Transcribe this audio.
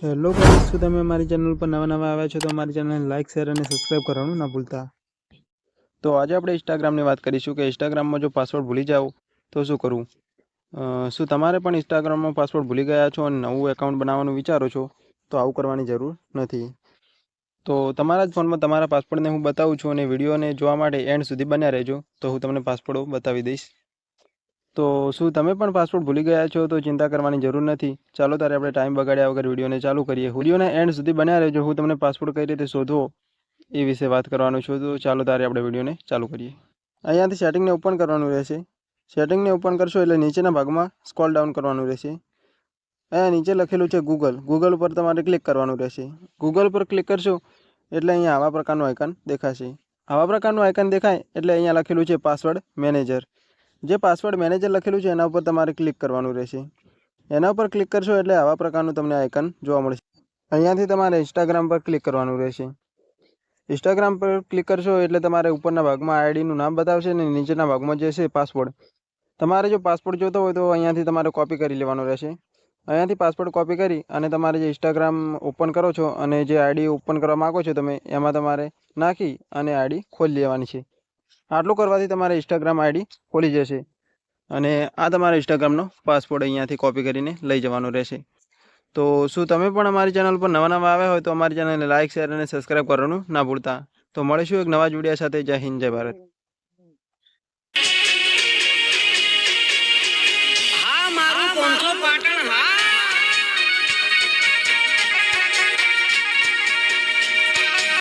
Hello guys, શું તમે અમારી ચેનલ પર નવા આવ્યા છો તો અમારી ચેનલને લાઇક શેર અને સબસ્ક્રાઇબ કરવાનું ના ભૂલતા। તો આજે આપણે ઇન્સ્ટાગ્રામની વાત કરીશું કે ઇન્સ્ટાગ્રામમાં જો પાસવર્ડ ભૂલી જાઓ તો શું કરવું। શું તમારે પણ ઇન્સ્ટાગ્રામમાં પાસવર્ડ ભૂલી ગયા છો અને નવું એકાઉન્ટ બનાવવાનું વિચારો છો તો આવું કરવાની જરૂર નથી। તો તમારા જ ફોનમાં તમારા પાસવર્ડને હું બતાવું છું અને વિડીયોને જોવા માટે એન્ડ સુધી બન્યા રહેજો તો હું તમને પાસવર્ડો બતાવી દઈશ। તો શું તમે પણ પાસવર્ડ ભૂલી ગયા છો તો ચિંતા કરવાની જરૂર નથી। ચાલો ત્યારે આપણે ટાઈમ બગાડ્યા વગર વિડીયોને ચાલુ કરીએ। વિડીયોને એન્ડ સુધી બન્યા રહેજો, હું તમને પાસવર્ડ કઈ રીતે શોધવો એ વિશે વાત કરવાનું છું। તો ચાલો ત્યારે આપણે વિડીયોને ચાલુ કરીએ। અહીંયાથી સેટિંગને ઓપન કરવાનું રહેશે। સેટિંગને ઓપન કરશો એટલે નીચેના ભાગમાં સ્ક્રોલ ડાઉન કરવાનું રહેશે। અહીંયા નીચે લખેલું છે ગૂગલ ઉપર તમારે ક્લિક કરવાનું રહેશે। ગૂગલ પર ક્લિક કરશો એટલે અહીંયા આવા પ્રકારનું આઇકન દેખાશે। આવા પ્રકારનું આઇકન દેખાય એટલે અહીંયા લખેલું છે પાસવર્ડ મેનેજર। જે પાસવર્ડ મેનેજર લખેલું છે એના ઉપર તમારે ક્લિક કરવાનું રહેશે। એના ઉપર ક્લિક કરશો એટલે આવા પ્રકારનું તમને આઇકન જોવા મળશે। અહીંયાથી તમારે ઇન્સ્ટાગ્રામ પર ક્લિક કરવાનું રહેશે। ઇન્સ્ટાગ્રામ પર ક્લિક કરશો એટલે તમારે ઉપરના ભાગમાં આઈડીનું નામ બતાવશે અને નીચેના ભાગમાં જે છે પાસવર્ડ। તમારે જો પાસવર્ડ જોતો હોય તો અહીંયાથી તમારે કોપી કરી લેવાનો રહેશે। અહીંયાથી પાસવર્ડ કોપી કરી અને તમારે જે ઇન્સ્ટાગ્રામ ઓપન કરો છો અને જે આઈડી ઓપન કરવા માગો છો તમે એમાં તમારે નાખી અને આઈડી ખોલી લેવાની છે। આટલું કરવાથી તમારે ઇન્સ્ટાગ્રામ આઈડી ખોલી જશે અને આ તમારા ઇન્સ્ટાગ્રામનો પાસવર્ડ અહીંયાથી કોપી કરીને લઈ જવાનો રહેશે। તો શું તમે પણ અમારી ચેનલ પર નવા આવ્યા હોય તો અમારી ચેનલને લાઇક શેર અને સબસ્ક્રાઇબ કરવાનું ના ભૂલતા। તો મળીશું એક નવા જ વિડીયો સાથે। જય હિન્દ, જય ભારત।